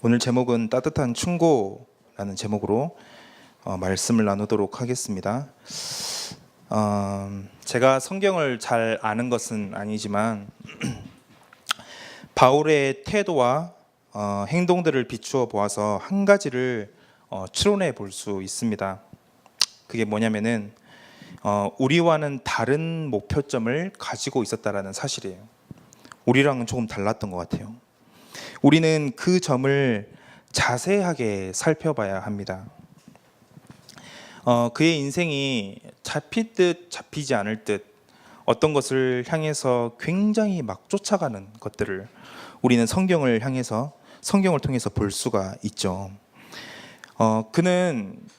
오늘 제목은 따뜻한 충고라는 제목으로 말씀을 나누도록 하겠습니다. 제가 성경을 잘 아는 것은 아니지만 바울의 태도와 행동들을 비추어 보아서 한 가지를 추론해 볼 수 있습니다. 그게 뭐냐면은 우리와는 다른 목표점을 가지고 있었다라는 사실이에요. 우리랑은 조금 달랐던 것 같아요. 우리는 그 점을 자세하게 살펴봐야 합니다. 그의 인생이 잡힐 듯 잡히지 않을 듯 어떤 것을 향해서 굉장히 막 쫓아가는 것들을 우리는 성경을 통해서 볼 수가 있죠.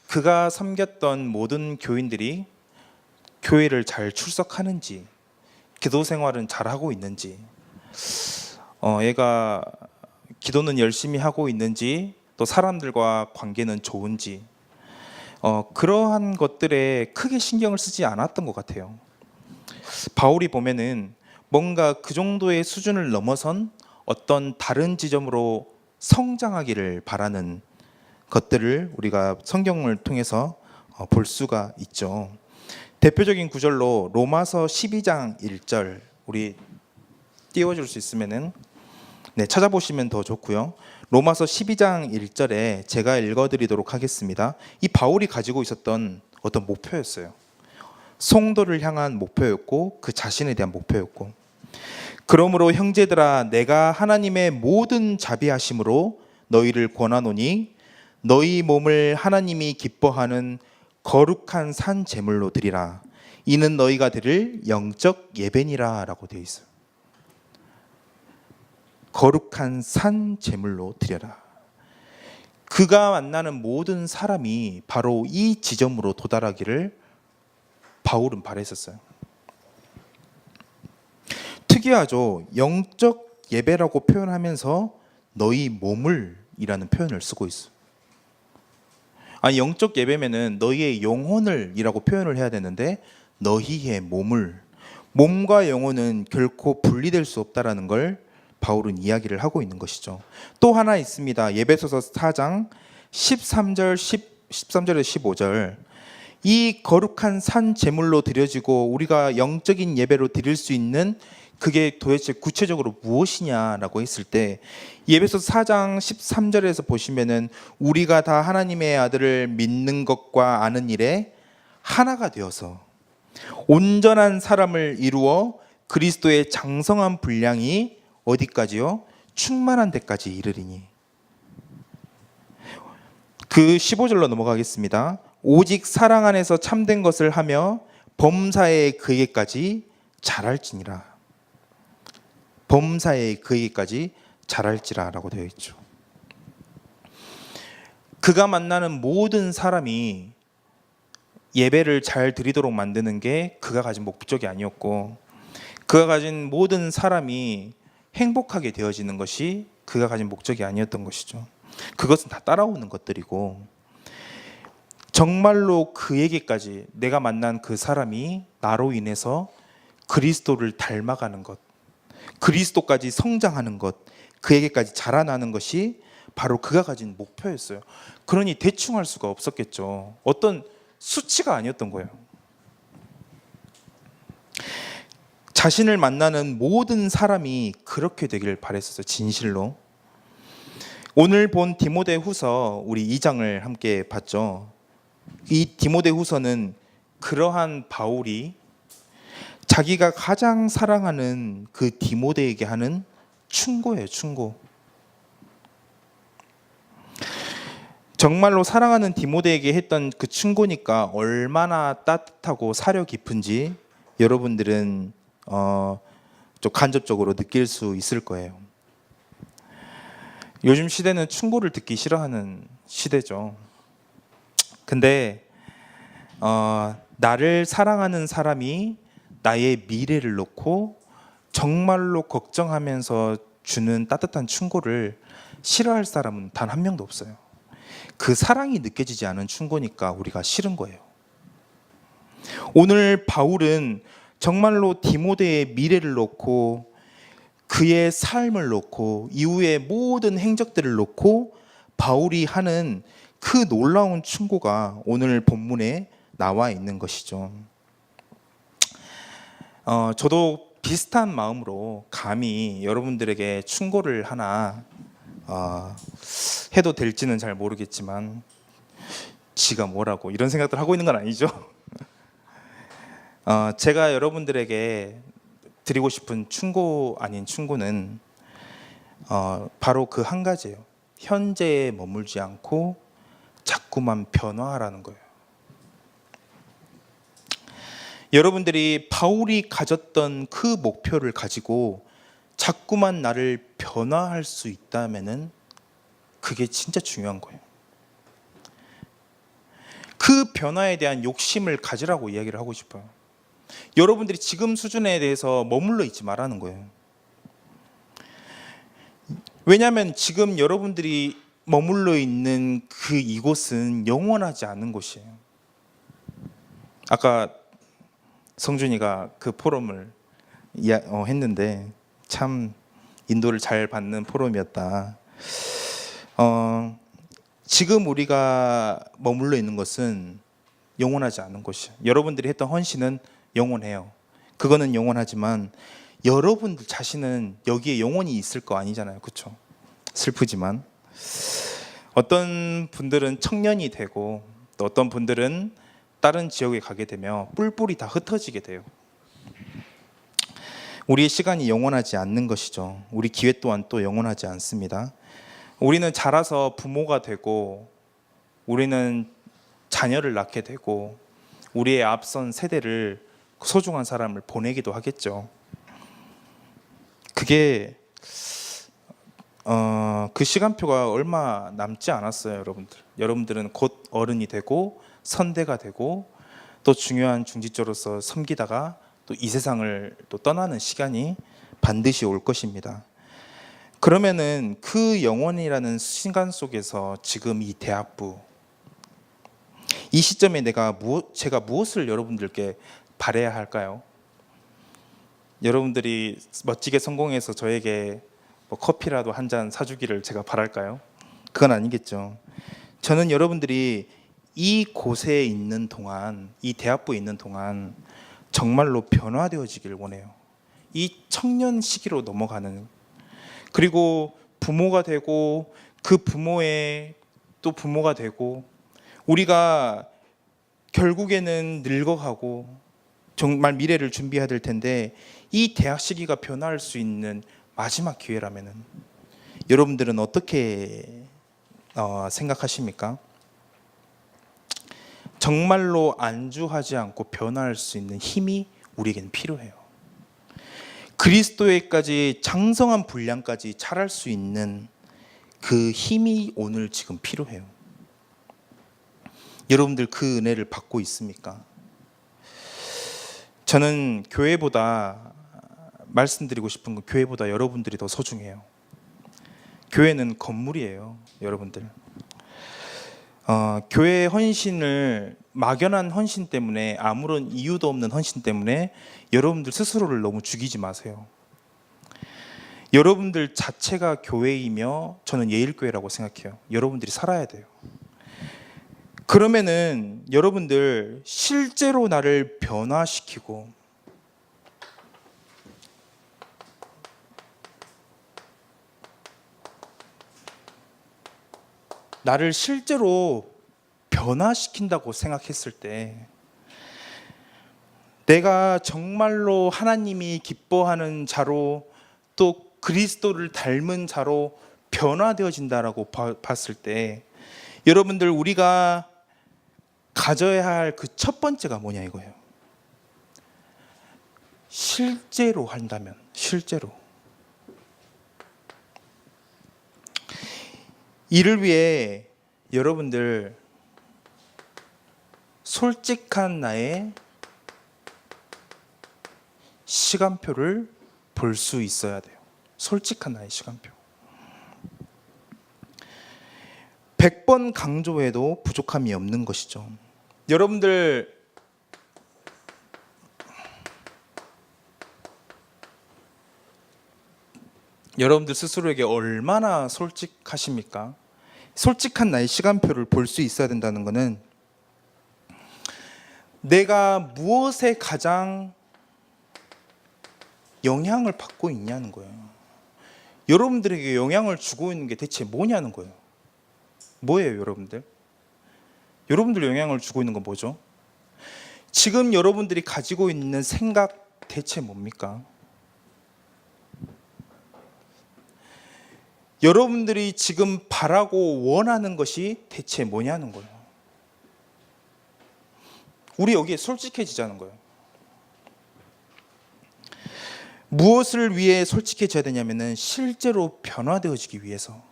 그가 섬겼던 모든 교인들이 교회를 잘 출석하는지, 기도 생활은 잘하고 있는지, 얘가 기도는 열심히 하고 있는지, 또 사람들과 관계는 좋은지, 그러한 것들에 크게 신경을 쓰지 않았던 것 같아요. 바울이 보면은 뭔가 그 정도의 수준을 넘어선 어떤 다른 지점으로 성장하기를 바라는 것들을 우리가 성경을 통해서 볼 수가 있죠. 대표적인 구절로 로마서 12장 1절, 우리 띄워줄 수 있으면은 찾아보시면 더 좋고요. 로마서 12장 1절에 제가 읽어드리도록 하겠습니다. 이 바울이 가지고 있었던 어떤 목표였어요. 성도를 향한 목표였고 그 자신에 대한 목표였고, 그러므로 형제들아 내가 하나님의 모든 자비하심으로 너희를 권하노니 너희 몸을 하나님이 기뻐하는 거룩한 산 제물로 드리라. 이는 너희가 드릴 영적 예배니라 라고 되어 있어요. 거룩한 산 제물로 드려라. 그가 만나는 모든 사람이 바로 이 지점으로 도달하기를 바울은 바랬었어요. 특이하죠. 영적 예배라고 표현하면서 너희 몸을 이라는 표현을 쓰고 있어요. 아니, 영적 예배면은 너희의 영혼을 이라고 표현을 해야 되는데 너희의 몸과 영혼은 결코 분리될 수 없다라는 걸 바울은 이야기를 하고 있는 것이죠. 또 하나 있습니다. 에베소서 4장 13절에서 15절. 이 거룩한 산 제물로 드려지고 우리가 영적인 예배로 드릴 수 있는 그게 도대체 구체적으로 무엇이냐라고 했을 때, 에베소서 4장 13절에서 보시면은 우리가 다 하나님의 아들을 믿는 것과 아는 일에 하나가 되어서 온전한 사람을 이루어 그리스도의 장성한 분량이 어디까지요? 충만한 데까지 이르리니. 그 15절로 넘어가겠습니다. 오직 사랑 안에서 참된 것을 하며 범사에 그에게까지 자랄지니라. 범사에 그에게까지 자랄지라 라고 되어 있죠. 그가 만나는 모든 사람이 예배를 잘 드리도록 만드는 게 그가 가진 목적이 아니었고, 그가 가진 모든 사람이 행복하게 되어지는 것이 그가 가진 목적이 아니었던 것이죠. 그것은 다 따라오는 것들이고, 정말로 그에게까지, 내가 만난 그 사람이 나로 인해서 그리스도를 닮아가는 것, 그리스도까지 성장하는 것, 그에게까지 자라나는 것이 바로 그가 가진 목표였어요. 그러니 대충 할 수가 없었겠죠. 어떤 수치가 아니었던 거예요. 자신을 만나는 모든 사람이 그렇게 되기를 바랬었어요. 진실로. 오늘 본 디모데후서 우리 2장을 함께 봤죠. 이 디모데후서는 그러한 바울이 자기가 가장 사랑하는 그 디모데에게 하는 충고예요. 충고. 정말로 사랑하는 디모데에게 했던 그 충고니까 얼마나 따뜻하고 사려 깊은지 여러분들은 좀 간접적으로 느낄 수 있을 거예요. 요즘 시대는 충고를 듣기 싫어하는 시대죠. 근데 나를 사랑하는 사람이 나의 미래를 놓고 정말로 걱정하면서 주는 따뜻한 충고를 싫어할 사람은 단 한 명도 없어요. 그 사랑이 느껴지지 않은 충고니까 우리가 싫은 거예요. 오늘 바울은 정말로 디모데의 미래를 놓고 그의 삶을 놓고 이후의 모든 행적들을 놓고 바울이 하는 그 놀라운 충고가 오늘 본문에 나와 있는 것이죠. 저도 비슷한 마음으로 감히 여러분들에게 충고를 하나 해도 될지는 잘 모르겠지만, 지가 뭐라고 이런 생각들 하고 있는 건 아니죠. 제가 여러분들에게 드리고 싶은 충고 아닌 충고는 바로 그 한 가지예요. 현재에 머물지 않고 자꾸만 변화하라는 거예요. 여러분들이 바울이 가졌던 그 목표를 가지고 자꾸만 나를 변화할 수 있다면은 그게 진짜 중요한 거예요. 그 변화에 대한 욕심을 가지라고 이야기를 하고 싶어요. 여러분들이 지금 수준에 대해서 머물러 있지 말라는 거예요. 왜냐하면 지금 여러분들이 머물러 있는 그 이곳은 영원하지 않은 곳이에요. 아까 성준이가 그 포럼을 했는데 참 인도를 잘 받는 포럼이었다. 지금 우리가 머물러 있는 것은 영원하지 않은 곳이에요. 여러분들이 했던 헌신은 영원해요. 그거는 영원하지만 여러분들 자신은 여기에 영원히 있을 거 아니잖아요. 그렇죠? 슬프지만 어떤 분들은 청년이 되고 또 어떤 분들은 다른 지역에 가게 되며 뿔뿔이 다 흩어지게 돼요. 우리의 시간이 영원하지 않는 것이죠. 우리 기회 또한 또 영원하지 않습니다. 우리는 자라서 부모가 되고 우리는 자녀를 낳게 되고 우리의 앞선 세대를 소중한 사람을 보내기도 하겠죠. 그게 그 시간표가 얼마 남지 않았어요, 여러분들. 여러분들은 곧 어른이 되고 선대가 되고 또 중요한 중직자로서 섬기다가 또 이 세상을 또 떠나는 시간이 반드시 올 것입니다. 그러면은 그 영원이라는 시간 속에서 지금 이 대학부, 이 시점에 제가 무엇을 여러분들께 바라야 할까요? 여러분들이 멋지게 성공해서 저에게 커피라도 한 잔 사주기를 제가 바랄까요? 그건 아니겠죠. 저는 여러분들이 이 곳에 있는 동안, 이 대학부에 있는 동안 정말로 변화되어지길 원해요. 이 청년 시기로 넘어가는, 그리고 부모가 되고 그 부모의 또 부모가 되고 우리가 결국에는 늙어가고 정말 미래를 준비해야 될 텐데, 이 대학 시기가 변화할 수 있는 마지막 기회라면은 여러분들은 어떻게 생각하십니까? 정말로 안주하지 않고 변화할 수 있는 힘이 우리에게는 필요해요. 그리스도에까지 장성한 분량까지 자랄 수 있는 그 힘이 오늘 지금 필요해요. 여러분들 그 은혜를 받고 있습니까? 저는 교회보다, 말씀드리고 싶은 건 교회보다 여러분들이 더 소중해요. 교회는 건물이에요, 여러분들. 교회 헌신을, 막연한 헌신 때문에, 아무런 이유도 없는 헌신 때문에 여러분들 스스로를 너무 죽이지 마세요. 여러분들 자체가 교회이며 저는 예일교회라고 생각해요. 여러분들이 살아야 돼요. 그러면은 여러분들 실제로 나를 변화시키고 나를 실제로 변화시킨다고 생각했을 때, 내가 정말로 하나님이 기뻐하는 자로 또 그리스도를 닮은 자로 변화되어진다라고 봤을 때, 여러분들 우리가 가져야 할 그 첫 번째가 뭐냐 이거예요. 실제로 한다면, 실제로 이를 위해 여러분들 솔직한 나의 시간표를 볼 수 있어야 돼요. 솔직한 나의 시간표. 100번 강조해도 부족함이 없는 것이죠. 여러분들 여러분들 스스로에게 얼마나 솔직하십니까? 솔직한 나의 시간표를 볼 수 있어야 된다는 것은 내가 무엇에 가장 영향을 받고 있냐는 거예요. 여러분들에게 영향을 주고 있는 게 대체 뭐냐는 거예요. 뭐예요, 여러분들? 여러분들 영향을 주고 있는 건 뭐죠? 지금 여러분들이 가지고 있는 생각 대체 뭡니까? 여러분들이 지금 바라고 원하는 것이 대체 뭐냐는 거예요. 우리 여기에 솔직해지자는 거예요. 무엇을 위해 솔직해져야 되냐면은 실제로 변화되어지기 위해서.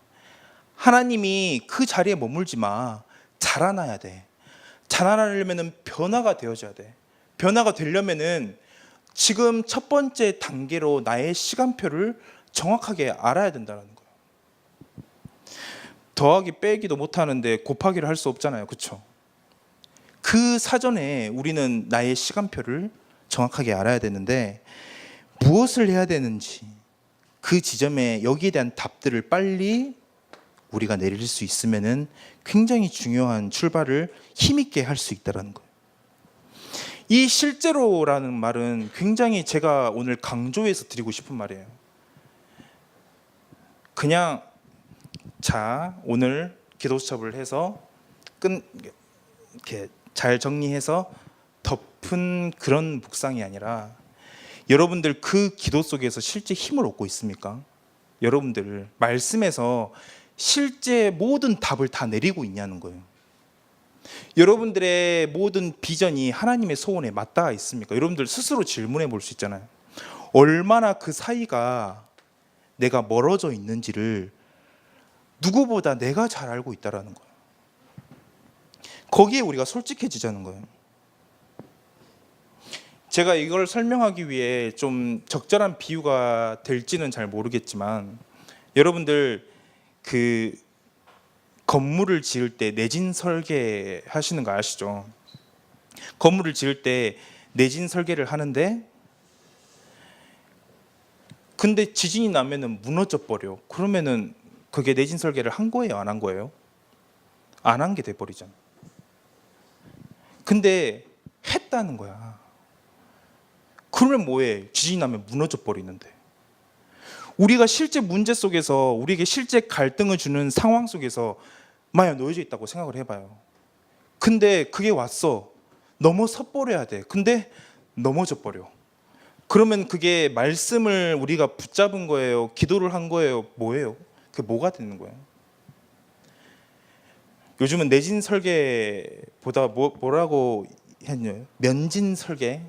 하나님이 그 자리에 머물지 마. 자라나야 돼. 자라나려면은 변화가 되어져야 돼. 변화가 되려면은 지금 첫 번째 단계로 나의 시간표를 정확하게 알아야 된다는 거예요. 더하기 빼기도 못하는데 곱하기를 할 수 없잖아요. 그렇죠? 그 사전에 우리는 나의 시간표를 정확하게 알아야 되는데 무엇을 해야 되는지 그 지점에 여기에 대한 답들을 빨리 우리가 내릴 수 있으면은 굉장히 중요한 출발을 힘있게 할 수 있다는 거예요. 이 실제로라는 말은 굉장히 제가 오늘 강조해서 드리고 싶은 말이에요. 그냥 자 오늘 기도 수첩을 해서 이렇게 잘 정리해서 덮은 그런 묵상이 아니라 여러분들 그 기도 속에서 실제 힘을 얻고 있습니까? 여러분들 말씀에서 실제 모든 답을 다 내리고 있냐는 거예요. 여러분들의 모든 비전이 하나님의 소원에 맞닿아 있습니까? 여러분들 스스로 질문해 볼 수 있잖아요. 얼마나 그 사이가 내가 멀어져 있는지를 누구보다 내가 잘 알고 있다라는 거예요. 거기에 우리가 솔직해지자는 거예요. 제가 이걸 설명하기 위해 좀 적절한 비유가 될지는 잘 모르겠지만 여러분들 그 건물을 지을 때 내진 설계 하시는 거 아시죠? 건물을 지을 때 내진 설계를 하는데 근데 지진이 나면은 무너져 버려. 그러면은 그게 내진 설계를 한 거예요, 안 한 거예요? 안 한 게 돼 버리잖아. 근데 했다는 거야. 그러면 뭐해? 지진이 나면 무너져 버리는데. 우리가 실제 문제 속에서 우리에게 실제 갈등을 주는 상황 속에서 만약 놓여져 있다고 생각을 해봐요. 근데 그게 왔어. 넘어서 버려야 돼. 근데 넘어져 버려. 그러면 그게 말씀을 우리가 붙잡은 거예요? 기도를 한 거예요? 뭐예요? 그게 뭐가 되는 거예요? 요즘은 내진 설계보다 뭐라고 했냐요? 면진 설계?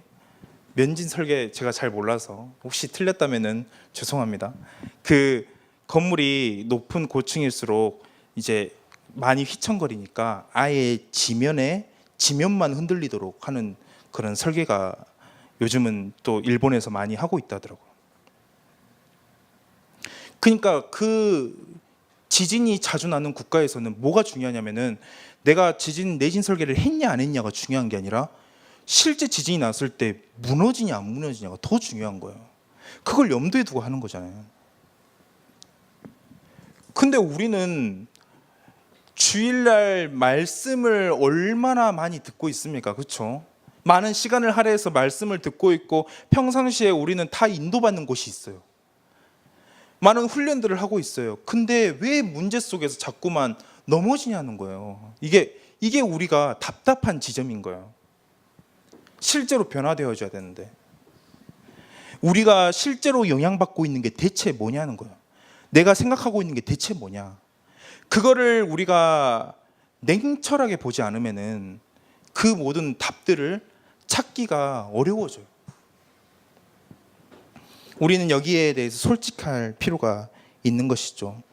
면진 설계 제가 잘 몰라서 혹시 틀렸다면은 죄송합니다. 그 건물이 높은 고층일수록 이제 많이 휘청거리니까 아예 지면만 흔들리도록 하는 그런 설계가 요즘은 또 일본에서 많이 하고 있다더라고요. 그러니까 그 지진이 자주 나는 국가에서는 뭐가 중요하냐면은 내가 내진 설계를 했냐 안 했냐가 중요한 게 아니라 실제 지진이 났을 때 무너지냐 안 무너지냐가 더 중요한 거예요. 그걸 염두에 두고 하는 거잖아요. 근데 우리는 주일날 말씀을 얼마나 많이 듣고 있습니까? 그렇죠? 많은 시간을 할애해서 말씀을 듣고 있고 평상시에 우리는 다 인도받는 곳이 있어요. 많은 훈련들을 하고 있어요. 근데 왜 문제 속에서 자꾸만 넘어지냐는 거예요. 이게 우리가 답답한 지점인 거예요. 실제로 변화되어져야 되는데 우리가 실제로 영향받고 있는 게 대체 뭐냐는 거예요. 내가 생각하고 있는 게 대체 뭐냐. 그거를 우리가 냉철하게 보지 않으면은 그 모든 답들을 찾기가 어려워져요. 우리는 여기에 대해서 솔직할 필요가 있는 것이죠.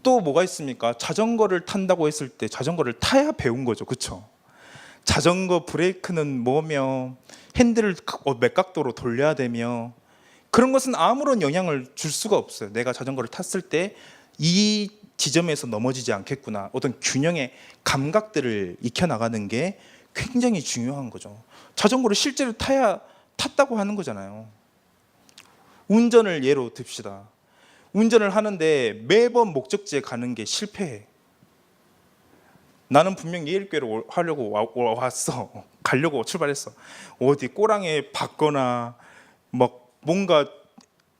또 뭐가 있습니까? 자전거를 탄다고 했을 때 자전거를 타야 배운 거죠. 그렇죠? 자전거 브레이크는 뭐며 핸들을 몇 각도로 돌려야 되며 그런 것은 아무런 영향을 줄 수가 없어요. 내가 자전거를 탔을 때 이 지점에서 넘어지지 않겠구나. 어떤 균형의 감각들을 익혀나가는 게 굉장히 중요한 거죠. 자전거를 실제로 탔다고 하는 거잖아요. 운전을 예로 듭시다. 운전을 하는데 매번 목적지에 가는 게 실패해. 나는 분명 예일교회로 하려고 왔어. 가려고 출발했어. 어디 꼬랑에 박거나 막 뭔가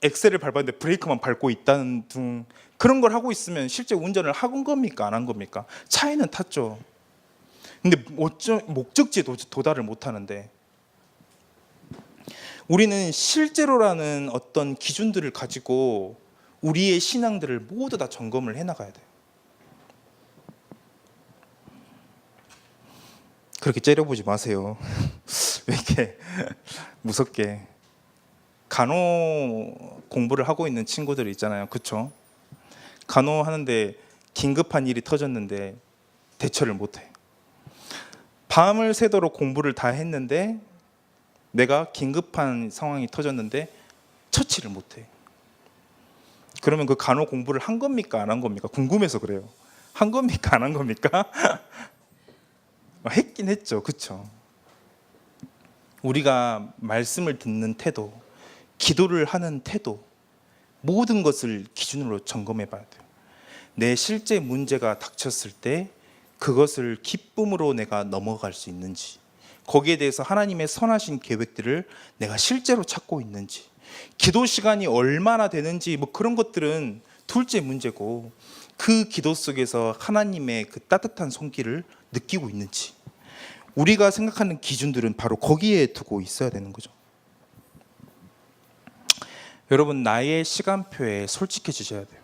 엑셀을 밟았는데 브레이크만 밟고 있다는 등 그런 걸 하고 있으면 실제 운전을 하건 겁니까? 안 한 겁니까? 차에는 탔죠. 근데 목적지에 도달을 못 하는데, 우리는 실제로라는 어떤 기준들을 가지고 우리의 신앙들을 모두 다 점검을 해나가야 돼요. 그렇게 째려보지 마세요. 왜 이렇게 무섭게. 간호 공부를 하고 있는 친구들 있잖아요. 그렇죠? 간호 하는데 긴급한 일이 터졌는데 대처를 못해. 밤을 새도록 공부를 다 했는데 내가 긴급한 상황이 터졌는데 처치를 못해. 그러면 그 간호 공부를 한 겁니까? 안 한 겁니까? 궁금해서 그래요. 한 겁니까? 안 한 겁니까? 했긴 했죠. 그렇죠? 우리가 말씀을 듣는 태도, 기도를 하는 태도, 모든 것을 기준으로 점검해 봐야 돼요. 내 실제 문제가 닥쳤을 때 그것을 기쁨으로 내가 넘어갈 수 있는지, 거기에 대해서 하나님의 선하신 계획들을 내가 실제로 찾고 있는지, 기도 시간이 얼마나 되는지 뭐 그런 것들은 둘째 문제고, 그 기도 속에서 하나님의 그 따뜻한 손길을 느끼고 있는지, 우리가 생각하는 기준들은 바로 거기에 두고 있어야 되는 거죠. 여러분, 나의 시간표에 솔직해지셔야 돼요.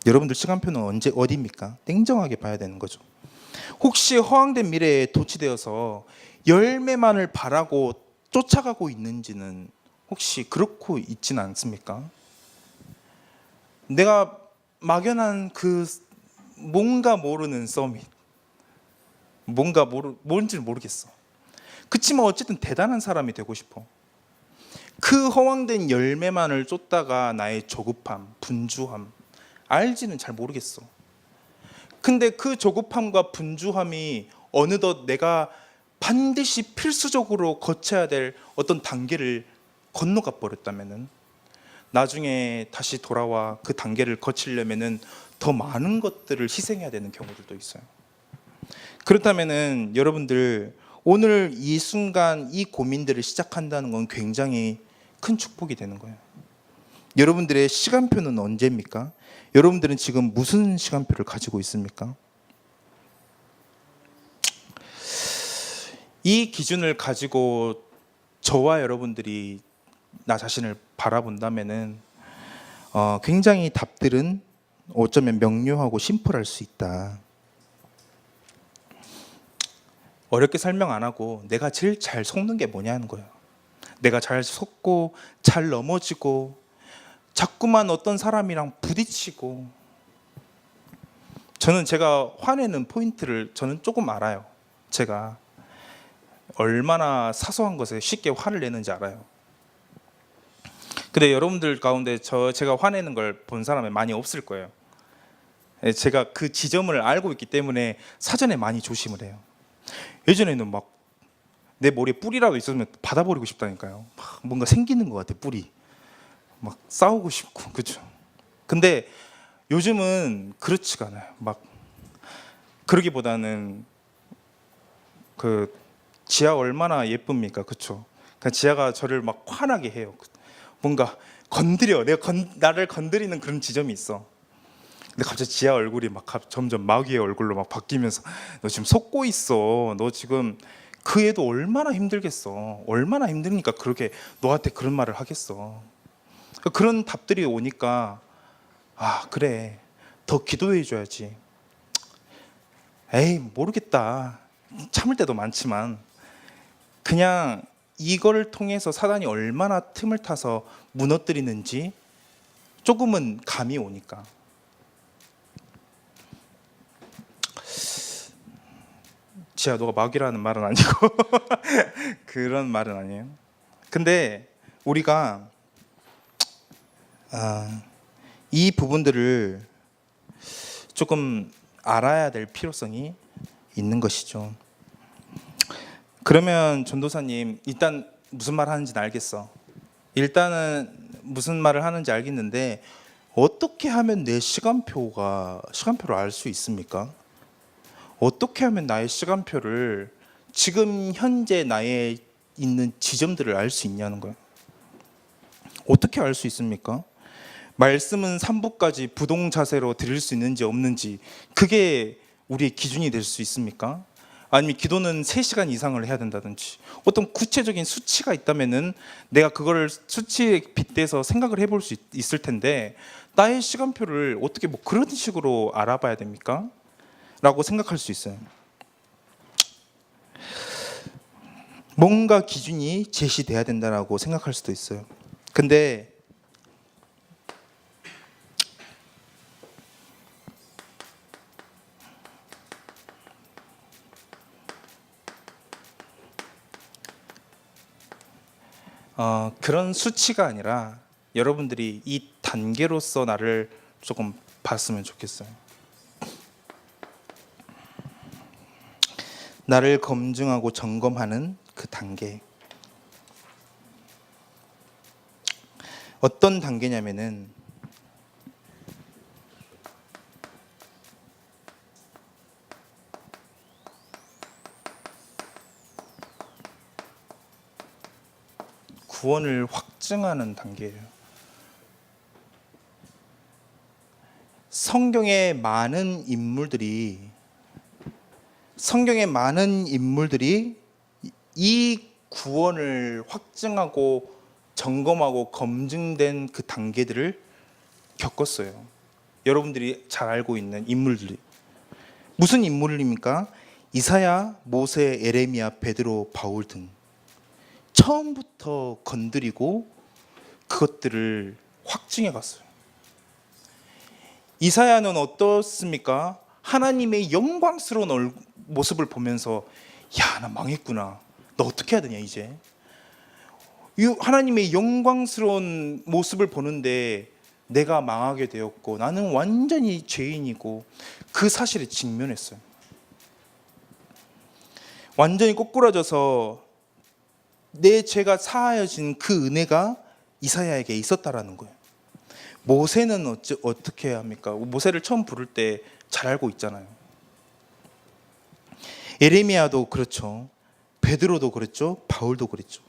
여러분들 시간표는 언제 어디입니까? 냉정하게 봐야 되는 거죠. 혹시 허황된 미래에 도취되어서 열매만을 바라고 쫓아가고 있는지는 혹시 그렇고 있지는 않습니까? 내가 막연한 그 뭔가 모르는 서밋, 뭔지를 모르겠어. 그치만 어쨌든 대단한 사람이 되고 싶어. 그 허황된 열매만을 쫓다가 나의 조급함, 분주함, 알지는 잘 모르겠어. 근데 그 조급함과 분주함이 어느덧 내가 반드시 필수적으로 거쳐야 될 어떤 단계를 건너가 버렸다면은, 나중에 다시 돌아와 그 단계를 거치려면은 더 많은 것들을 희생해야 되는 경우들도 있어요. 그렇다면은 여러분들, 오늘 이 순간 이 고민들을 시작한다는 건 굉장히 큰 축복이 되는 거예요. 여러분들의 시간표는 언제입니까? 여러분들은 지금 무슨 시간표를 가지고 있습니까? 이 기준을 가지고 저와 여러분들이 나 자신을 바라본다면은 굉장히 답들은 어쩌면 명료하고 심플할 수 있다. 어렵게 설명 안 하고 내가 제일 잘 속는 게 뭐냐는 거예요. 내가 잘 속고 잘 넘어지고 자꾸만 어떤 사람이랑 부딪히고, 저는 제가 화내는 포인트를 저는 조금 알아요. 제가 얼마나 사소한 것에 쉽게 화를 내는지 알아요. 근데 여러분들 가운데 제가 화내는 걸 본 사람이 많이 없을 거예요. 제가 그 지점을 알고 있기 때문에 사전에 많이 조심을 해요. 예전에는 막 내 머리에 뿔이라도 있었으면 받아버리고 싶다니까요. 막 뭔가 생기는 것 같아, 뿔이. 막 싸우고 싶고, 그렇죠. 근데 요즘은 그렇지가 않아요. 막 그러기보다는 그 지아 얼마나 예쁩니까, 그렇죠. 그러니까 지아가 저를 막 화나게 해요. 뭔가 건드려, 나를 건드리는 그런 지점이 있어. 근데 갑자기 지아 얼굴이 막 점점 마귀의 얼굴로 막 바뀌면서, 너 지금 속고 있어. 너 지금 그 애도 얼마나 힘들겠어. 얼마나 힘드니까 그렇게 너한테 그런 말을 하겠어. 그런 답들이 오니까, 아, 그래, 더 기도해 줘야지. 에이, 모르겠다. 참을 때도 많지만 그냥 이걸 통해서 사단이 얼마나 틈을 타서 무너뜨리는지 조금은 감이 오니까. 지아, 너가 마귀라는 말은 아니고 그런 말은 아니에요. 근데 우리가 이 부분들을 조금 알아야 될 필요성이 있는 것이죠. 그러면 전도사님, 일단 무슨 말 하는지는 알겠어. 일단은 무슨 말을 하는지 알겠는데 어떻게 하면 내 시간표를 알 수 있습니까? 어떻게 하면 나의 시간표를 지금 현재 나의 있는 지점들을 알 수 있냐는 거예요. 어떻게 알 수 있습니까? 말씀은 3부까지 부동자세로 드릴 수 있는지 없는지 그게 우리의 기준이 될 수 있습니까? 아니면 기도는 3시간 이상을 해야 된다든지 어떤 구체적인 수치가 있다면은 내가 그거를 수치에 빗대서 생각을 해볼 수 있을 텐데 나의 시간표를 어떻게 뭐 그런 식으로 알아봐야 됩니까? 라고 생각할 수 있어요. 뭔가 기준이 제시돼야 된다고 생각할 수도 있어요. 근데 그런 수치가 아니라 여러분들이 이 단계로서 나를 조금 봤으면 좋겠어요. 나를 검증하고 점검하는 그 단계. 어떤 단계냐면은 구원을 확증하는 단계예요. 성경의 많은 인물들이 이 구원을 확증하고 점검하고 검증된 그 단계들을 겪었어요. 여러분들이 잘 알고 있는 인물들이 무슨 인물입니까? 이사야, 모세, 에레미야, 베드로, 바울 등 처음부터 건드리고 그것들을 확증해 갔어요. 이사야는 어떻습니까? 하나님의 영광스러운 모습을 보면서 야, 나 망했구나. 너 어떻게 해야 되냐 이제. 하나님의 영광스러운 모습을 보는데 내가 망하게 되었고 나는 완전히 죄인이고 그 사실에 직면했어요. 완전히 꼬꾸라져서 내 죄가 사하여진 그 은혜가 이사야에게 있었다라는 거예요. 모세는 어떻게 합니까? 모세를 처음 부를 때 잘 알고 있잖아요. 에레미야도 그렇죠. 베드로도 그랬죠. 바울도 그랬죠.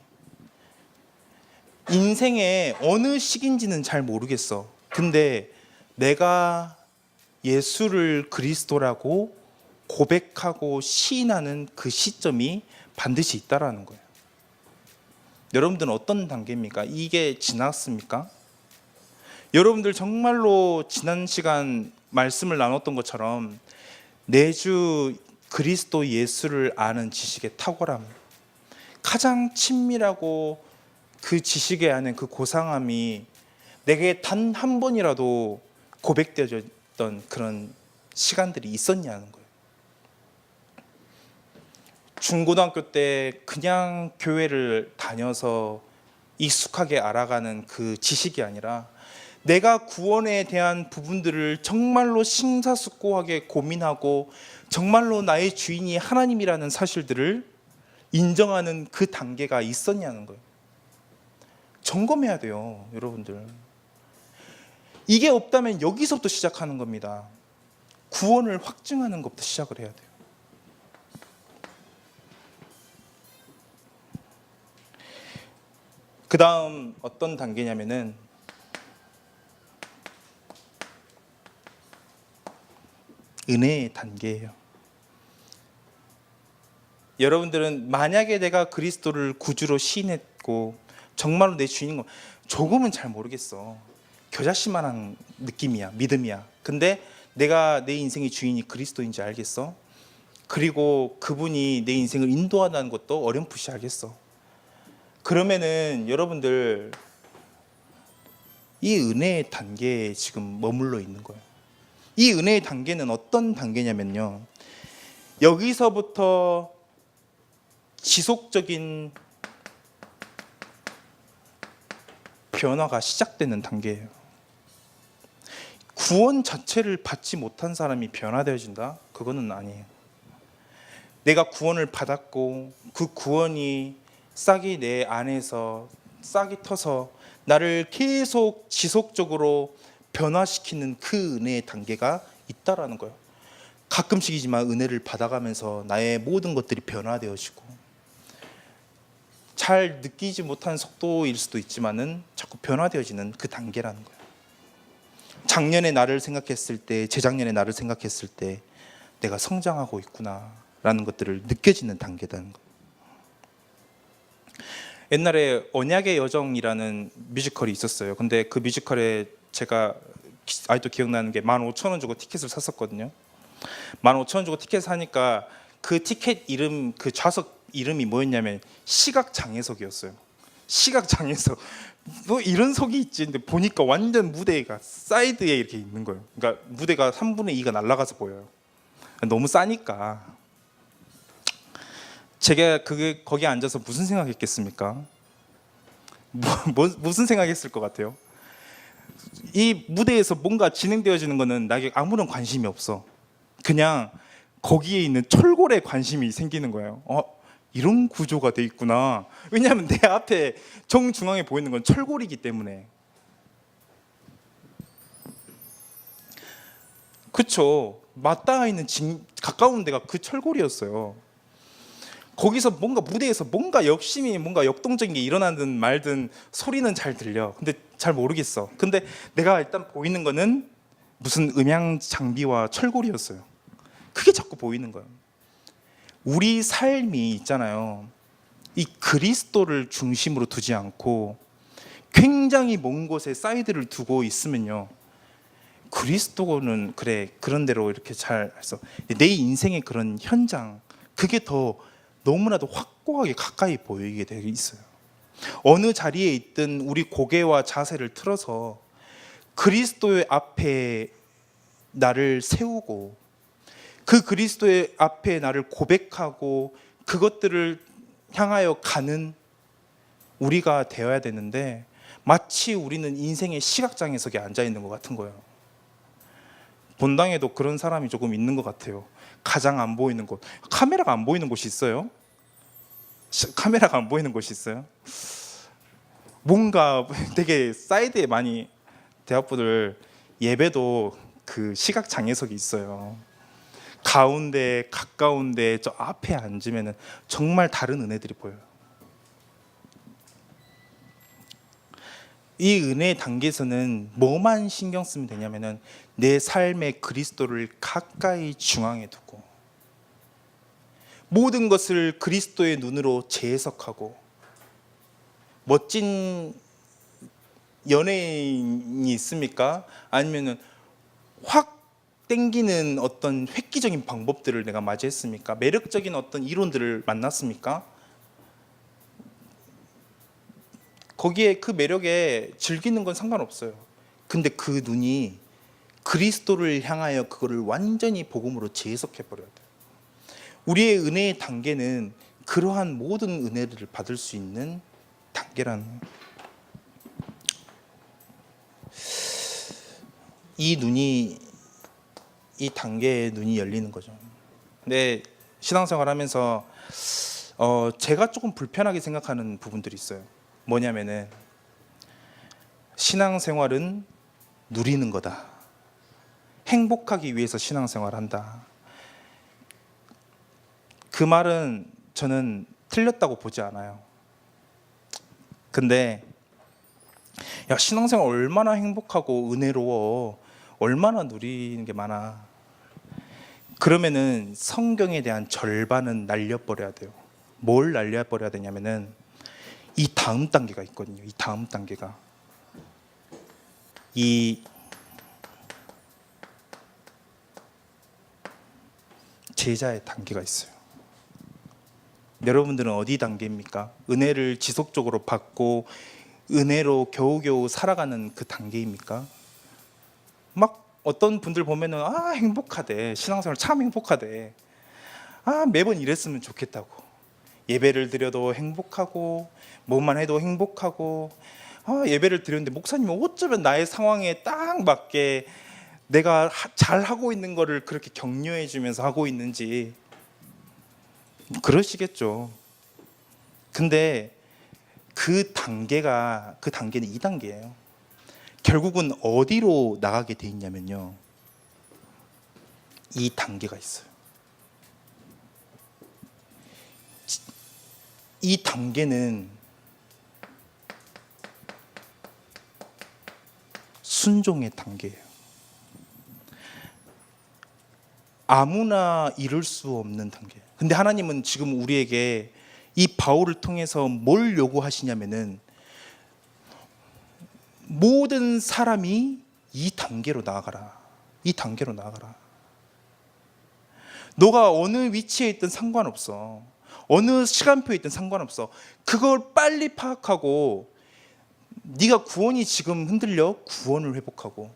인생의 어느 시기인지는 잘 모르겠어. 근데 내가 예수를 그리스도라고 고백하고 시인하는 그 시점이 반드시 있다라는 거예요. 여러분들은 어떤 단계입니까? 이게 지났습니까? 여러분들 정말로 지난 시간 말씀을 나눴던 것처럼 내 주 그리스도 예수를 아는 지식의 탁월함, 가장 친밀하고 그 지식에 아는 그 고상함이 내게 단 한 번이라도 고백되어졌던 그런 시간들이 있었냐는 거예요. 중고등학교 때 그냥 교회를 다녀서 익숙하게 알아가는 그 지식이 아니라 내가 구원에 대한 부분들을 정말로 심사숙고하게 고민하고 정말로 나의 주인이 하나님이라는 사실들을 인정하는 그 단계가 있었냐는 거예요. 점검해야 돼요, 여러분들. 이게 없다면 여기서부터 시작하는 겁니다. 구원을 확증하는 것부터 시작을 해야 돼요. 그 다음 어떤 단계냐면은 은혜의 단계예요. 여러분들은 만약에 내가 그리스도를 구주로 시인했고 정말로 내 주인인 거 조금은 잘 모르겠어. 겨자씨만한 느낌이야, 믿음이야. 근데 내가 내 인생의 주인이 그리스도인지 알겠어? 그리고 그분이 내 인생을 인도한다는 것도 어렴풋이 알겠어. 그러면은 여러분들 이 은혜의 단계에 지금 머물러 있는 거예요. 이 은혜의 단계는 어떤 단계냐면요, 여기서부터 지속적인 변화가 시작되는 단계예요. 구원 자체를 받지 못한 사람이 변화되어진다? 그거는 아니에요. 내가 구원을 받았고 그 구원이 싹이 내 안에서 싹이 터서 나를 계속 지속적으로 변화시키는 그 은혜의 단계가 있다라는 거예요. 가끔씩이지만 은혜를 받아가면서 나의 모든 것들이 변화되어지고, 잘 느끼지 못한 속도일 수도 있지만은 자꾸 변화되어지는 그 단계라는 거예요. 작년에 나를 생각했을 때, 재작년에 나를 생각했을 때 내가 성장하고 있구나라는 것들을 느껴지는 단계라는 거예요. 옛날에 언약의 여정이라는 뮤지컬이 있었어요. 근데 그 뮤지컬에 제가 아직도 기억나는 게 15,000원 주고 티켓을 샀었거든요. 15,000원 주고 티켓을 사니까 그 티켓 이름, 그 좌석 이름이 뭐였냐면 시각장애석이었어요. 시각장애석. 뭐 이런 석이 있지. 근데 보니까 완전 무대가 사이드에 이렇게 있는 거예요. 그러니까 무대가 3분의 2가 날아가서 보여요. 너무 싸니까. 제가 거기에 앉아서 무슨 생각했겠습니까? 무슨 생각했을 것 같아요? 이 무대에서 뭔가 진행되어지는 거는 나에게 아무런 관심이 없어. 그냥 거기에 있는 철골에 관심이 생기는 거예요. 이런 구조가 돼 있구나. 왜냐하면 내 앞에 정중앙에 보이는 건 철골이기 때문에. 그쵸. 맞닿아 있는 가까운 데가 그 철골이었어요. 거기서 뭔가 무대에서 뭔가 역심이, 뭔가 역동적인 게 일어나든 말든 소리는 잘 들려. 근데 잘 모르겠어. 근데 내가 일단 보이는 거는 무슨 음향 장비와 철골이었어요. 그게 자꾸 보이는 거예요. 우리 삶이 있잖아요. 이 그리스도를 중심으로 두지 않고 굉장히 먼 곳에 사이드를 두고 있으면요, 그리스도는 그래, 그런 대로 이렇게 잘 해서 내 인생의 그런 현장, 그게 더 너무나도 확고하게 가까이 보이게 되어 있어요. 어느 자리에 있든 우리 고개와 자세를 틀어서 그리스도의 앞에 나를 세우고, 그 그리스도의 앞에 나를 고백하고 그것들을 향하여 가는 우리가 되어야 되는데, 마치 우리는 인생의 시각장애석에 앉아 있는 것 같은 거예요. 본당에도 그런 사람이 조금 있는 것 같아요. 가장 안 보이는 곳, 카메라가 안 보이는 곳이 있어요? 카메라가 안 보이는 곳이 있어요? 뭔가 되게 사이드에 많이, 대학부들 예배도 그 시각장애석이 있어요. 가운데, 가까운데, 저 앞에 앉으면 정말 다른 은혜들이 보여요. 이 은혜의 단계에서는 뭐만 신경 쓰면 되냐면은 내 삶의 그리스도를 가까이 중앙에 두고 모든 것을 그리스도의 눈으로 재해석하고, 멋진 연예인이 있습니까? 아니면은 확 땡기는 어떤 획기적인 방법들을 내가 맞이했습니까? 매력적인 어떤 이론들을 만났습니까? 거기에 그 매력에 즐기는 건 상관없어요. 근데 그 눈이 그리스도를 향하여 그거를 완전히 복음으로 재해석해 버려야 돼요. 우리의 은혜의 단계는 그러한 모든 은혜를 받을 수 있는 단계라는, 이 단계의 눈이 열리는 거죠. 근데 신앙생활하면서 제가 조금 불편하게 생각하는 부분들이 있어요. 뭐냐면은 신앙생활은 누리는 거다. 행복하기 위해서 신앙생활한다. 그 말은 저는 틀렸다고 보지 않아요. 근데 야, 신앙생활 얼마나 행복하고 은혜로워, 얼마나 누리는 게 많아. 그러면은 성경에 대한 절반은 날려버려야 돼요. 뭘 날려버려야 되냐면은 이 다음 단계가 있거든요. 이 다음 단계가 이 제자의 단계가 있어요. 여러분들은 어디 단계입니까? 은혜를 지속적으로 받고 은혜로 겨우겨우 살아가는 그 단계입니까? 막 어떤 분들 보면은 행복하대, 신앙생활 참 행복하대, 매번 이랬으면 좋겠다고, 예배를 드려도 행복하고 뭐만 해도 행복하고, 예배를 드렸는데 목사님은 어쩌면 나의 상황에 딱 맞게 내가 잘하고 있는 거를 그렇게 격려해 주면서 하고 그러시겠죠. 근데 그 단계는 2단계예요. 결국은 어디로 나가게 돼 있냐면요, 이 단계가 있어요. 이 단계는 순종의 단계예요. 아무나 이룰 수 없는 단계. 근데 하나님은 지금 우리에게 이 바울을 통해서 뭘 요구하시냐면은, 모든 사람이 이 단계로 나아가라. 이 단계로 나아가라. 너가 어느 위치에 있든 상관없어. 어느 시간표에 있든 상관없어. 그걸 빨리 파악하고, 네가 구원이 지금 흔들려? 구원을 회복하고,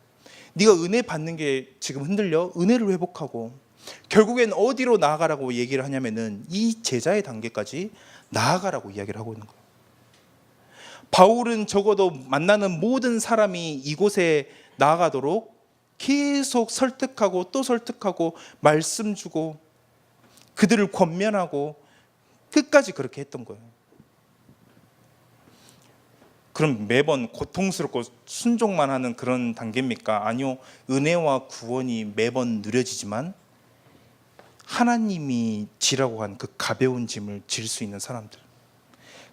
네가 은혜 받는 게 지금 흔들려? 은혜를 회복하고, 결국엔 어디로 나아가라고 얘기를 하냐면은 이 제자의 단계까지 나아가라고 이야기를 하고 있는 거예요. 바울은 적어도 만나는 모든 사람이 이곳에 나아가도록 계속 설득하고 또 설득하고 말씀 주고 그들을 권면하고 끝까지 그렇게 했던 거예요. 그럼 매번 고통스럽고 순종만 하는 그런 단계입니까? 아니요. 은혜와 구원이 매번 누려지지만 하나님이 지라고 한 그 가벼운 짐을 질 수 있는 사람들,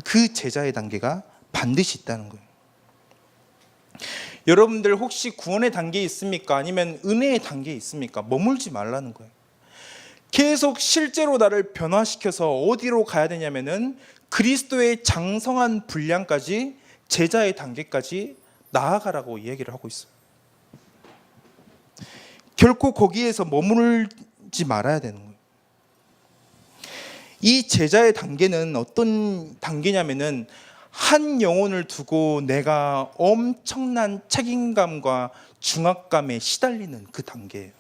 그 제자의 단계가 반드시 있다는 거예요. 여러분들 혹시 구원의 단계에 있습니까? 아니면 은혜의 단계에 있습니까? 머물지 말라는 거예요. 계속 실제로 나를 변화시켜서 어디로 가야 되냐면은 그리스도의 장성한 분량까지, 제자의 단계까지 나아가라고 이야기를 하고 있어요. 결코 거기에서 머물지 말아야 되는 거예요. 이 제자의 단계는 어떤 단계냐면은 한 영혼을 두고 내가 엄청난 책임감과 중압감에 시달리는 그 단계예요.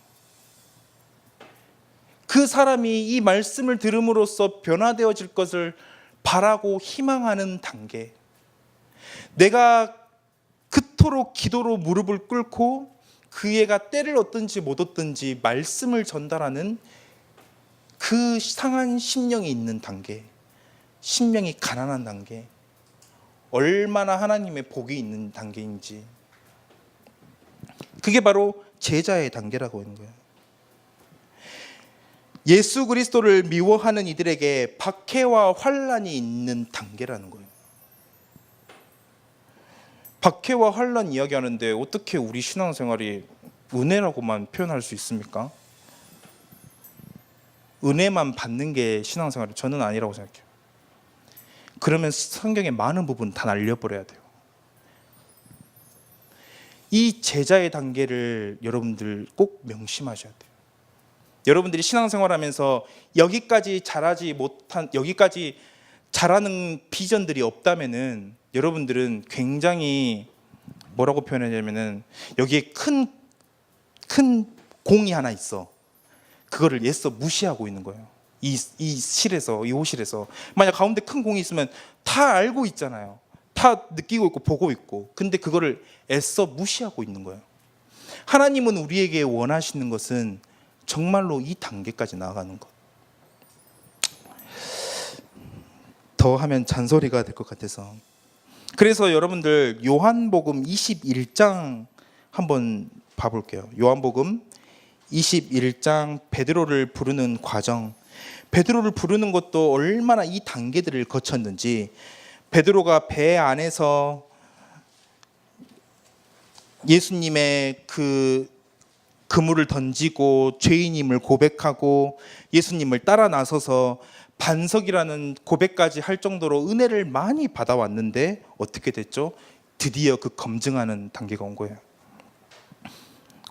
그 사람이 이 말씀을 들음으로써 변화되어질 것을 바라고 희망하는 단계. 내가 그토록 기도로 무릎을 꿇고 그 애가 때를 얻든지 못 얻든지 말씀을 전달하는 그 상한 심령이 있는 단계, 심령이 가난한 단계, 얼마나 하나님의 복이 있는 단계인지, 그게 바로 제자의 단계라고 하는 거예요. 예수 그리스도를 미워하는 이들에게 박해와 환난이 있는 단계라는 거예요. 박해와 환난 이야기하는데 어떻게 우리 신앙생활이 은혜라고만 표현할 수 있습니까? 은혜만 받는 게 신앙생활이 저는 아니라고 생각해요. 그러면 성경의 많은 부분 다 날려버려야 돼요. 이 제자의 단계를 여러분들 꼭 명심하셔야 돼요. 여러분들이 신앙생활하면서 여기까지 잘하는 비전들이 없다면은 여러분들은 굉장히 뭐라고 표현하냐면은 여기에 큰 공이 하나 있어. 그거를 애써 무시하고 있는 거예요. 이 호실에서 만약 가운데 큰 공이 있으면 다 알고 있잖아요. 다 느끼고 있고 보고 있고. 근데 그거를 애써 무시하고 있는 거예요. 하나님은 우리에게 원하시는 것은 정말로 이 단계까지 나아가는 것. 더 하면 잔소리가 될 것 같아서. 그래서 여러분들 요한복음 21장 한번 봐볼게요. 요한복음 21장 베드로를 부르는 과정. 베드로를 부르는 것도 얼마나 이 단계들을 거쳤는지. 베드로가 배 안에서 예수님의 그 그물을 던지고 죄인임을 고백하고 예수님을 따라 나서서 반석이라는 고백까지 할 정도로 은혜를 많이 받아왔는데 어떻게 됐죠? 드디어 그 검증하는 단계가 온 거예요.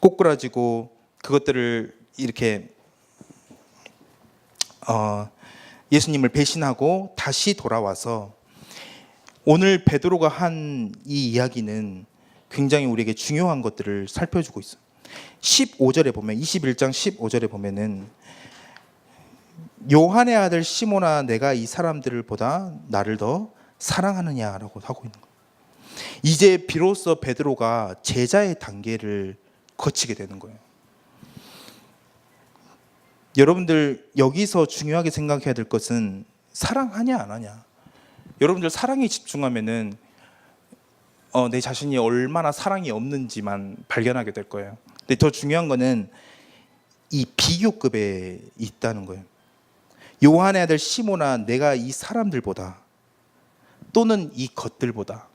꼬꾸라지고 그것들을 이렇게 예수님을 배신하고 다시 돌아와서 오늘 베드로가 한 이 이야기는 굉장히 우리에게 중요한 것들을 살펴주고 있어요. 15절에 보면 21장 15절에 보면은 요한의 아들 시몬아 내가 이 사람들을 보다 나를 더 사랑하느냐라고 하고 있는 거예요. 이제 비로소 베드로가 제자의 단계를 거치게 되는 거예요. 여러분들 여기서 중요하게 생각해야 될 것은 사랑하냐 안 하냐. 여러분들 사랑에 집중하면은 내 자신이 얼마나 사랑이 없는지만 발견하게 될 거예요. 근데 더 중요한 거는 이 비교급에 있다는 거예요. 요한의 아들 시몬아, 내가 이 사람들보다 또는 이 것들보다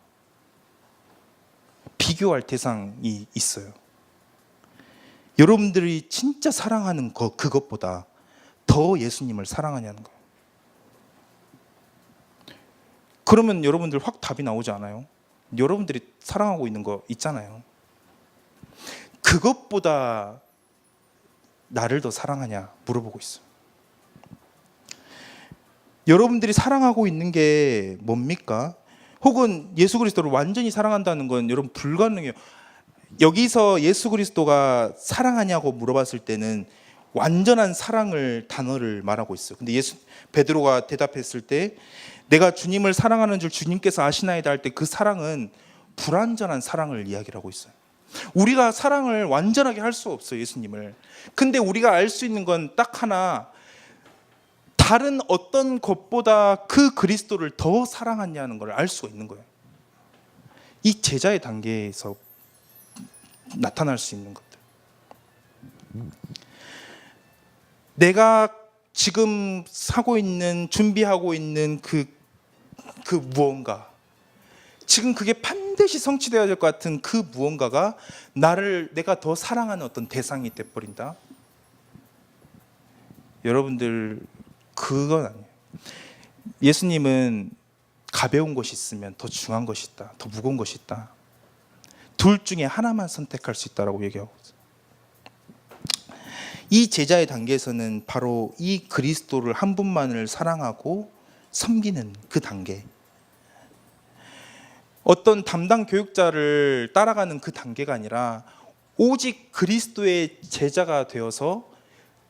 비교할 대상이 있어요. 여러분들이 진짜 사랑하는 그것보다 더 예수님을 사랑하냐는 거예요. 그러면 여러분들 확 답이 나오지 않아요? 여러분들이 사랑하고 있는 거 있잖아요. 그것보다 나를 더 사랑하냐 물어보고 있어요. 여러분들이 사랑하고 있는 게 뭡니까? 혹은 예수 그리스도를 완전히 사랑한다는 건 여러분 불가능해요. 여기서 예수 그리스도가 사랑하냐고 물어봤을 때는 완전한 사랑을 단어를 말하고 있어요. 근데 베드로가 대답했을 때 내가 주님을 사랑하는 줄 주님께서 아시나이다 할 때 그 사랑은 불완전한 사랑을 이야기를 하고 있어요. 우리가 사랑을 완전하게 할 수 없어요, 예수님을. 근데 우리가 알 수 있는 건 딱 하나, 다른 어떤 것보다 그 그리스도를 더 사랑하냐는 걸 알 수가 있는 거예요. 이 제자의 단계에서 나타날 수 있는 것들. 내가 지금 준비하고 있는 그 무언가, 지금 그게 반드시 성취되어야 될 것 같은 그 무언가가 내가 더 사랑하는 어떤 대상이 돼버린다. 여러분들 그건 아니에요. 예수님은 가벼운 것이 있으면 더 중요한 것이 있다, 더 무거운 것이 있다. 둘 중에 하나만 선택할 수 있다라고 얘기하고 있어요. 이 제자의 단계에서는 바로 이 그리스도를 한 분만을 사랑하고 섬기는 그 단계, 어떤 담당 교육자를 따라가는 그 단계가 아니라 오직 그리스도의 제자가 되어서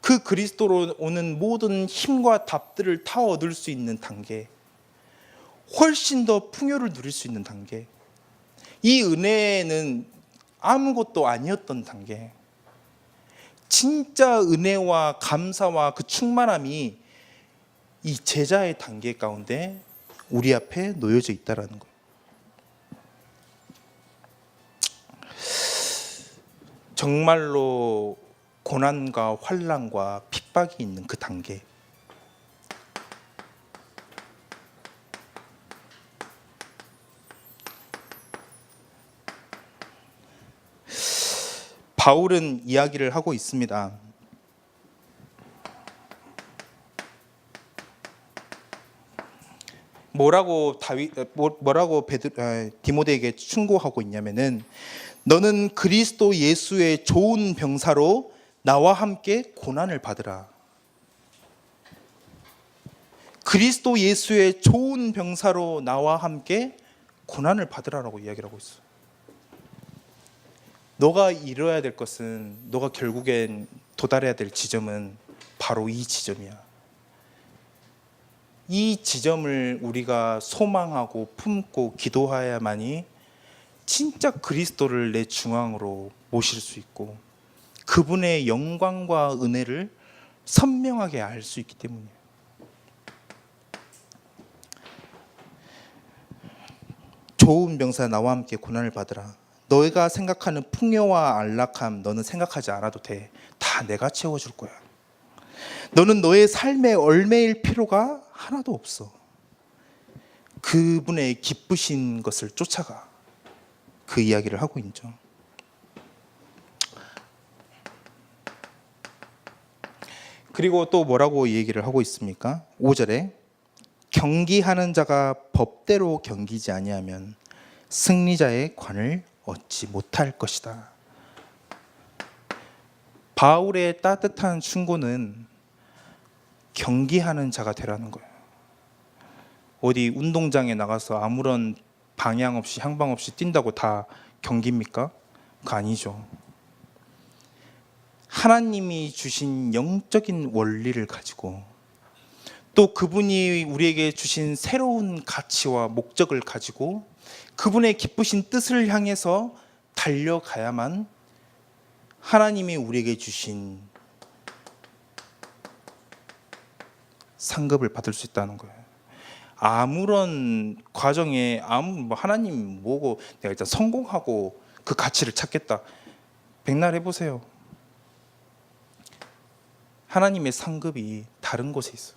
그 그리스도로 오는 모든 힘과 답들을 다 얻을 수 있는 단계, 훨씬 더 풍요를 누릴 수 있는 단계, 이 은혜는 아무것도 아니었던 단계, 진짜 은혜와 감사와 그 충만함이 이 제자의 단계 가운데 우리 앞에 놓여져 있다라는 거예요. 정말로 고난과 환난과 핍박이 있는 그 단계, 바울은 이야기를 하고 있습니다. 뭐라고 디모데에게 충고하고 있냐면은, 너는 그리스도 예수의 좋은 병사로 나와 함께 고난을 받으라. 그리스도 예수의 좋은 병사로 나와 함께 고난을 받으라라고 이야기를 하고 있어요. 너가 이뤄야 될 것은, 너가 결국엔 도달해야 될 지점은 바로 이 지점이야. 이 지점을 우리가 소망하고 품고 기도해야만이 진짜 그리스도를 내 중앙으로 모실 수 있고 그분의 영광과 은혜를 선명하게 알 수 있기 때문이에요. 좋은 병사 나와 함께 고난을 받으라. 너희가 생각하는 풍요와 안락함 너는 생각하지 않아도 돼. 다 내가 채워줄 거야. 너는 너의 삶에 얽매일 필요가 하나도 없어. 그분의 기쁘신 것을 쫓아가. 그 이야기를 하고 있죠. 그리고 또 뭐라고 얘기를 하고 있습니까? 5절에 경기하는 자가 법대로 경기지 아니하면 승리자의 관을 얻지 못할 것이다. 바울의 따뜻한 충고는 경기하는 자가 되라는 거예요. 어디 운동장에 나가서 아무런 방향 없이 향방 없이 뛴다고 다 경기입니까? 그거 아니죠. 하나님이 주신 영적인 원리를 가지고 또 그분이 우리에게 주신 새로운 가치와 목적을 가지고 그분의 기쁘신 뜻을 향해서 달려가야만 하나님이 우리에게 주신 상급을 받을 수 있다는 거예요. 아무런 과정에 하나님 뭐고 내가 일단 성공하고 그 가치를 찾겠다. 백날 해보세요. 하나님의 상급이 다른 곳에 있어요.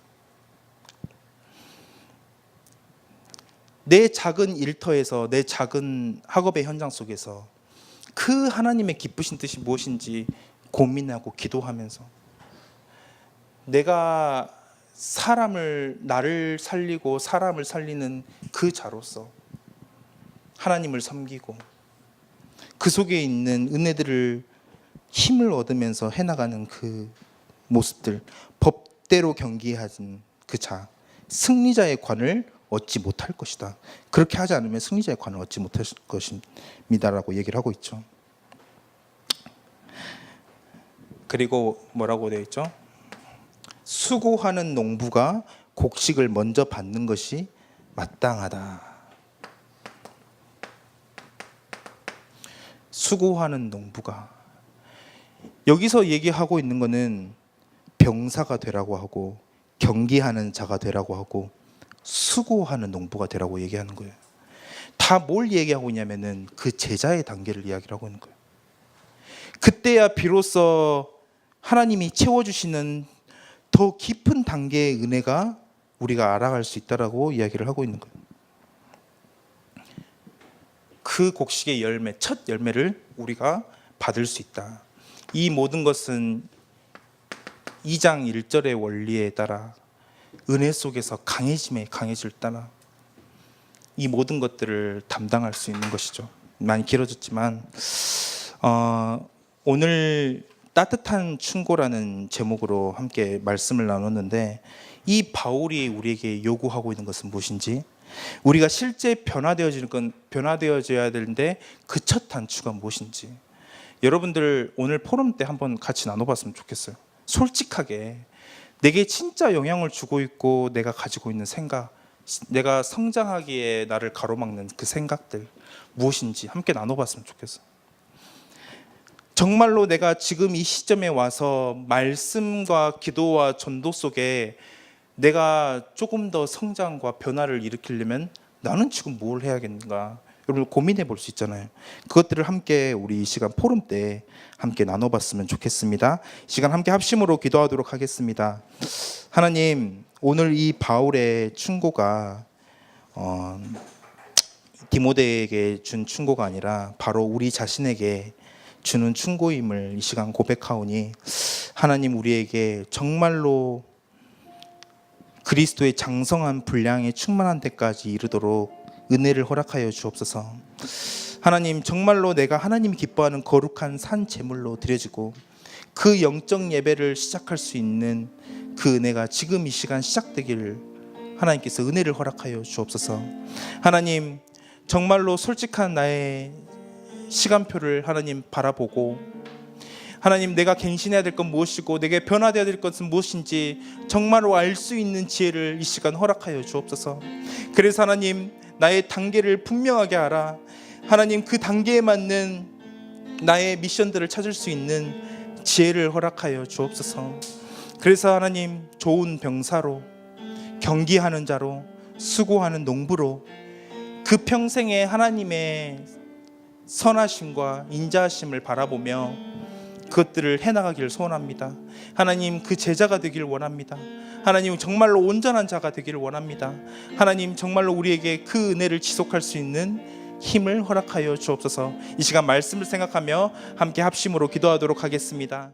내 작은 일터에서, 내 작은 학업의 현장 속에서 그 하나님의 기쁘신 뜻이 무엇인지 고민하고 기도하면서 내가 나를 살리고 사람을 살리는 그 자로서 하나님을 섬기고 그 속에 있는 은혜들을 힘을 얻으면서 해나가는 그 모습들, 법대로 경기하는 그 자, 승리자의 관을 얻지 못할 것이다. 그렇게 하지 않으면 승리자의 관을 얻지 못할 것입니다라고 얘기를 하고 있죠. 그리고 뭐라고 되어 있죠? 수고하는 농부가 곡식을 먼저 받는 것이 마땅하다. 수고하는 농부가, 여기서 얘기하고 있는 것은 병사가 되라고 하고 경기하는 자가 되라고 하고 수고하는 농부가 되라고 얘기하는 거예요. 다 뭘 얘기하고 있냐면은 그 제자의 단계를 이야기를 하고 있는 거예요. 그때야 비로소 하나님이 채워주시는 더 깊은 단계의 은혜가 우리가 알아갈 수 있다라고 이야기를 하고 있는 거예요. 그 곡식의 열매, 첫 열매를 우리가 받을 수 있다. 이 모든 것은 2장 1절의 원리에 따라 은혜 속에서 강해질 따라 이 모든 것들을 담당할 수 있는 것이죠. 많이 길어졌지만 오늘 따뜻한 충고라는 제목으로 함께 말씀을 나눴는데, 이 바울이 우리에게 요구하고 있는 것은 무엇인지, 우리가 실제 변화되어져야 되는데 그 첫 단추가 무엇인지 여러분들 오늘 포럼 때 한번 같이 나눠봤으면 좋겠어요. 솔직하게 내게 진짜 영향을 주고 있고 내가 가지고 있는 생각, 내가 성장하기에 나를 가로막는 그 생각들 무엇인지 함께 나눠봤으면 좋겠어요. 정말로 내가 지금 이 시점에 와서 말씀과 기도와 전도 속에 내가 조금 더 성장과 변화를 일으키려면 나는 지금 뭘 해야겠는가, 여러분 고민해 볼 수 있잖아요. 그것들을 함께 우리 이 시간 포럼 때 함께 나눠봤으면 좋겠습니다. 이 시간 함께 합심으로 기도하도록 하겠습니다. 하나님, 오늘 이 바울의 충고가 디모데에게 준 충고가 아니라 바로 우리 자신에게 주는 충고임을 이 시간 고백하오니, 하나님 우리에게 정말로 그리스도의 장성한 분량에 충만한 데까지 이르도록 은혜를 허락하여 주옵소서. 하나님, 정말로 내가 하나님이 기뻐하는 거룩한 산 제물로 드려지고 그 영적 예배를 시작할 수 있는 그 은혜가 지금 이 시간 시작되기를 하나님께서 은혜를 허락하여 주옵소서. 하나님, 정말로 솔직한 나의 시간표를 하나님 바라보고, 하나님 내가 갱신해야 될 건 무엇이고 내게 변화되어야 될 것은 무엇인지 정말로 알 수 있는 지혜를 이 시간 허락하여 주옵소서. 그래서 하나님, 나의 단계를 분명하게 알아 하나님 그 단계에 맞는 나의 미션들을 찾을 수 있는 지혜를 허락하여 주옵소서. 그래서 하나님, 좋은 병사로, 경기하는 자로, 수고하는 농부로 그 평생에 하나님의 선하심과 인자하심을 바라보며 그것들을 해나가기를 소원합니다. 하나님, 그 제자가 되기를 원합니다. 하나님, 정말로 온전한 자가 되기를 원합니다. 하나님, 정말로 우리에게 그 은혜를 지속할 수 있는 힘을 허락하여 주옵소서. 이 시간 말씀을 생각하며 함께 합심으로 기도하도록 하겠습니다.